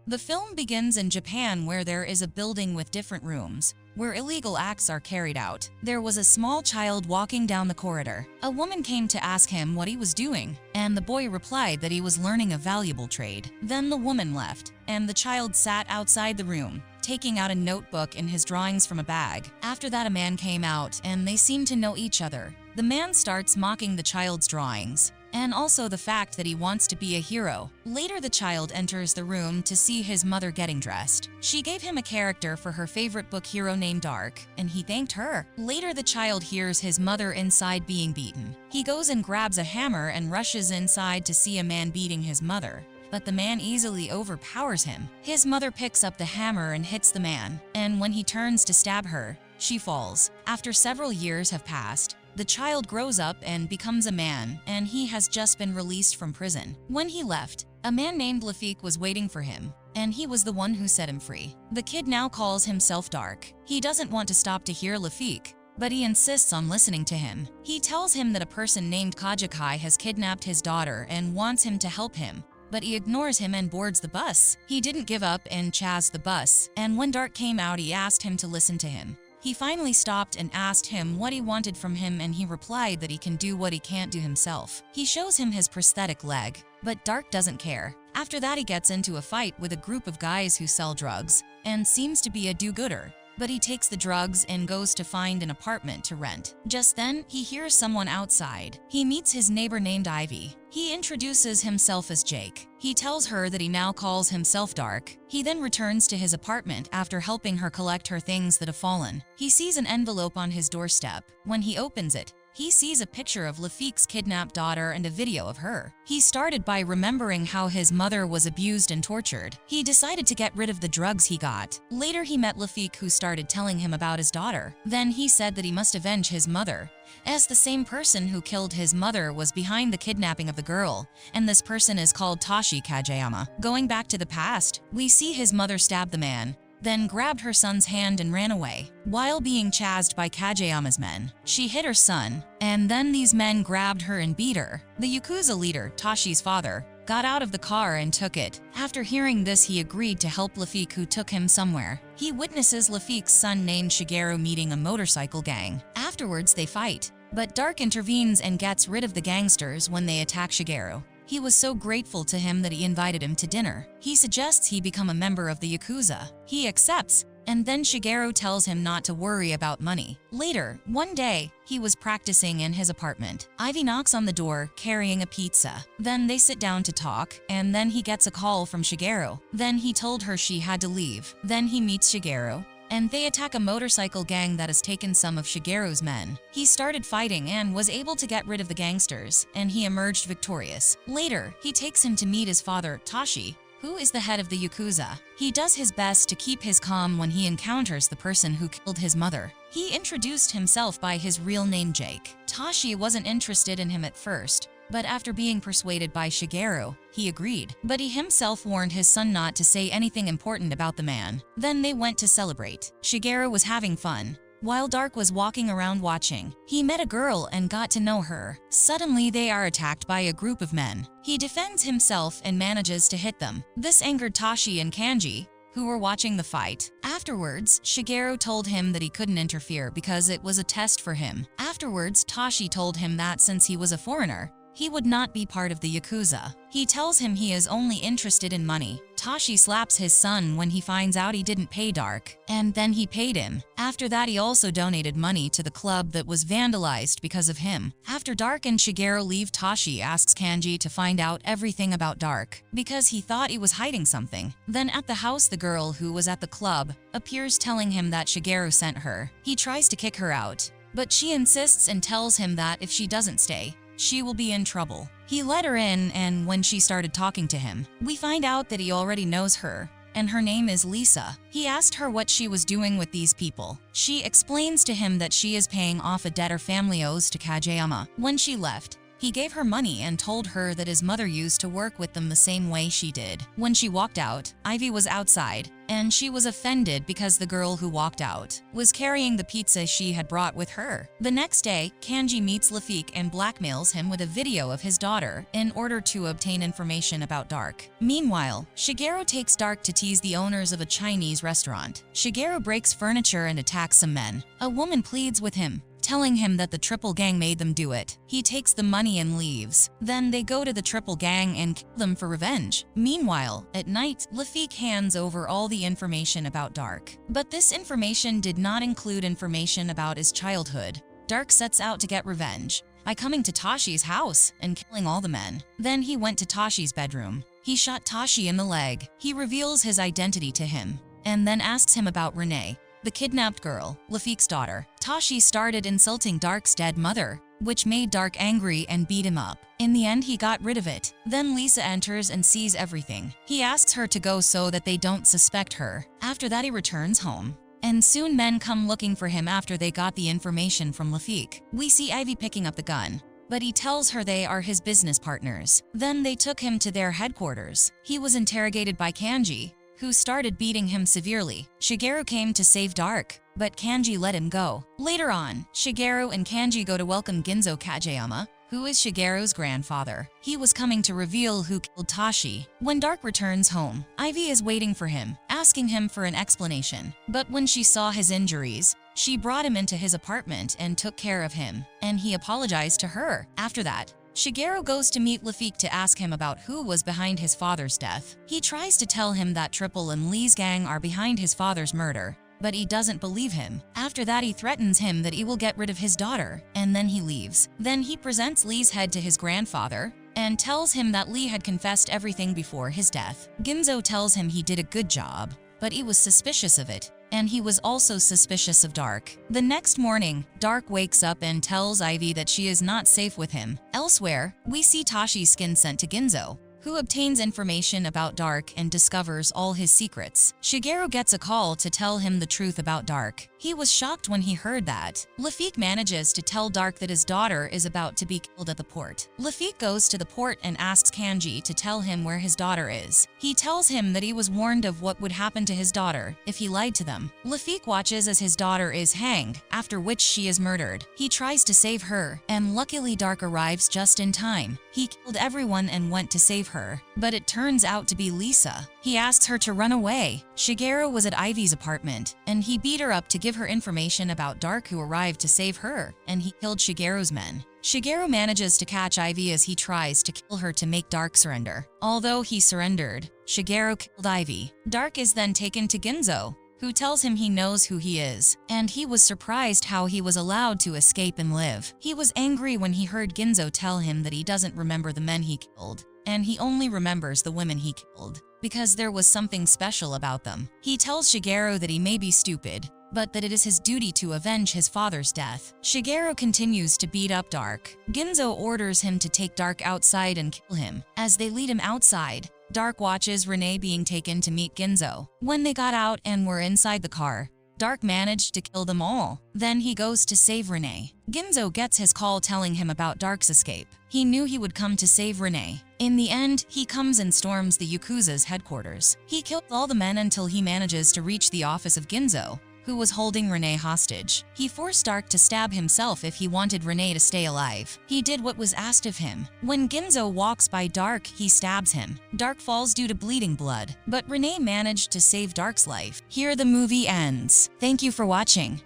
The film begins in Japan, where there is a building with different rooms where illegal acts are carried out. There was a small child walking down the corridor. A woman came to ask him what he was doing, and the boy replied that he was learning a valuable trade. Then the woman left, and the child sat outside the room, taking out a notebook and his drawings from a bag. After that, a man came out, and they seemed to know each other. The man starts mocking the child's drawings, and also the fact that he wants to be a hero. Later, the child enters the room to see his mother getting dressed. She gave him a character for her favorite book hero named Dark, and he thanked her. Later, the child hears his mother inside being beaten. He goes and grabs a hammer and rushes inside to see a man beating his mother, but the man easily overpowers him. His mother picks up the hammer and hits the man, and when he turns to stab her, she falls. After several years have passed, the child grows up and becomes a man, and he has just been released from prison. When he left, a man named Lafik was waiting for him, and he was the one who set him free. The kid now calls himself Dark. He doesn't want to stop to hear Lafik, but he insists on listening to him. He tells him that a person named Kajakai has kidnapped his daughter and wants him to help him, but he ignores him and boards the bus. He didn't give up and chased the bus, and when Dark came out, he asked him to listen to him. He finally stopped and asked him what he wanted from him, and he replied that he can do what he can't do himself. He shows him his prosthetic leg, but Dark doesn't care. After that, he gets into a fight with a group of guys who sell drugs and seems to be a do-gooder, but he takes the drugs and goes to find an apartment to rent. Just then, he hears someone outside. He meets his neighbor named Ivy. He introduces himself as Jake. He tells her that he now calls himself Dark. He then returns to his apartment after helping her collect her things that have fallen. He sees an envelope on his doorstep. When he opens it, he sees a picture of Lafik's kidnapped daughter and a video of her. He started by remembering how his mother was abused and tortured. He decided to get rid of the drugs he got. Later, he met Lafik, who started telling him about his daughter. Then he said that he must avenge his mother, as the same person who killed his mother was behind the kidnapping of the girl, and this person is called Tashi Kageyama. Going back to the past, we see his mother stab the man, then grabbed her son's hand and ran away. While being chased by Kageyama's men, she hit her son, and then these men grabbed her and beat her. The Yakuza leader, Tashi's father, got out of the car and took it. After hearing this, he agreed to help Lafik, who took him somewhere. He witnesses Lafik's son named Shigeru meeting a motorcycle gang. Afterwards, they fight, but Dark intervenes and gets rid of the gangsters when they attack Shigeru. He was so grateful to him that he invited him to dinner. He suggests he become a member of the Yakuza. He accepts, and then Shigeru tells him not to worry about money. Later, one day, he was practicing in his apartment. Ivy knocks on the door, carrying a pizza. Then they sit down to talk, and then he gets a call from Shigeru. Then he told her she had to leave. Then he meets Shigeru, and they attack a motorcycle gang that has taken some of Shigeru's men. He started fighting and was able to get rid of the gangsters, and he emerged victorious. Later, he takes him to meet his father, Tashi, who is the head of the Yakuza. He does his best to keep his calm when he encounters the person who killed his mother. He introduced himself by his real name, Jake. Tashi wasn't interested in him at first, but after being persuaded by Shigeru, he agreed. But he himself warned his son not to say anything important about the man. Then they went to celebrate. Shigeru was having fun, while Dark was walking around watching. He met a girl and got to know her. Suddenly, they are attacked by a group of men. He defends himself and manages to hit them. This angered Tashi and Kanji, who were watching the fight. Afterwards, Shigeru told him that he couldn't interfere because it was a test for him. Afterwards, Tashi told him that since he was a foreigner, he would not be part of the Yakuza. He tells him he is only interested in money. Tashi slaps his son when he finds out he didn't pay Dark, and then he paid him. After that, he also donated money to the club that was vandalized because of him. After Dark and Shigeru leave, Tashi asks Kanji to find out everything about Dark, because he thought he was hiding something. Then at the house, the girl who was at the club appears, telling him that Shigeru sent her. He tries to kick her out, but she insists and tells him that if she doesn't stay, she will be in trouble. He let her in, and when she started talking to him, we find out that he already knows her, and her name is Lisa. He asked her what she was doing with these people. She explains to him that she is paying off a debt her family owes to Kageyama. When she left, he gave her money and told her that his mother used to work with them the same way she did. When she walked out, Ivy was outside, and she was offended because the girl who walked out was carrying the pizza she had brought with her. The next day, Kanji meets Lafik and blackmails him with a video of his daughter in order to obtain information about Dark. Meanwhile, Shigeru takes Dark to tease the owners of a Chinese restaurant. Shigeru breaks furniture and attacks some men. A woman pleads with him, telling him that the triple gang made them do it. He takes the money and leaves. Then they go to the triple gang and kill them for revenge. Meanwhile, at night, Lafik hands over all the information about Dark. But this information did not include information about his childhood. Dark sets out to get revenge by coming to Tashi's house and killing all the men. Then he went to Tashi's bedroom. He shot Tashi in the leg. He reveals his identity to him and then asks him about Renee, the kidnapped girl, Lafik's daughter. Tashi started insulting Dark's dead mother, which made Dark angry and beat him up. In the end, he got rid of it. Then Lisa enters and sees everything. He asks her to go so that they don't suspect her. After that, he returns home. And soon men come looking for him after they got the information from Lafik. We see Ivy picking up the gun, but he tells her they are his business partners. Then they took him to their headquarters. He was interrogated by Kanji, who started beating him severely. Shigeru came to save Dark, but Kanji let him go. Later on, Shigeru and Kanji go to welcome Ginzo Kageyama, who is Shigeru's grandfather. He was coming to reveal who killed Tashi. When Dark returns home, Ivy is waiting for him, asking him for an explanation. But when she saw his injuries, she brought him into his apartment and took care of him, and he apologized to her. After that, Shigeru goes to meet Lafik to ask him about who was behind his father's death. He tries to tell him that Triple and Lee's gang are behind his father's murder, but he doesn't believe him. After that, he threatens him that he will get rid of his daughter, and then he leaves. Then he presents Lee's head to his grandfather and tells him that Lee had confessed everything before his death. Ginzo tells him he did a good job, but he was suspicious of it, and he was also suspicious of Dark. The next morning, Dark wakes up and tells Ivy that she is not safe with him. Elsewhere, we see Tashi's skin sent to Ginzo, who obtains information about Dark and discovers all his secrets. Shigeru gets a call to tell him the truth about Dark. He was shocked when he heard that. Lafik manages to tell Dark that his daughter is about to be killed at the port. Lafik goes to the port and asks Kanji to tell him where his daughter is. He tells him that he was warned of what would happen to his daughter if he lied to them. Lafik watches as his daughter is hanged, after which she is murdered. He tries to save her, and luckily Dark arrives just in time. He killed everyone and went to save her, but it turns out to be Lisa. He asks her to run away. Shigeru was at Ivy's apartment, and he beat her up to give her information about Dark, who arrived to save her, and he killed Shigeru's men. Shigeru manages to catch Ivy as he tries to kill her to make Dark surrender. Although he surrendered, Shigeru killed Ivy. Dark is then taken to Ginzo, who tells him he knows who he is, and he was surprised how he was allowed to escape and live. He was angry when he heard Ginzo tell him that he doesn't remember the men he killed, and he only remembers the women he killed, because there was something special about them. He tells Shigeru that he may be stupid, but that it is his duty to avenge his father's death. Shigeru continues to beat up Dark. Ginzo orders him to take Dark outside and kill him. As they lead him outside, Dark watches Renee being taken to meet Ginzo. When they got out and were inside the car, Dark managed to kill them all. Then he goes to save Renee. Ginzo gets his call telling him about Dark's escape. He knew he would come to save Renee. In the end, he comes and storms the Yakuza's headquarters. He kills all the men until he manages to reach the office of Ginzo, who was holding Renee hostage. He forced Dark to stab himself if he wanted Renee to stay alive. He did what was asked of him. When Ginzo walks by Dark, he stabs him. Dark falls due to bleeding blood, but Renee managed to save Dark's life. Here the movie ends. Thank you for watching.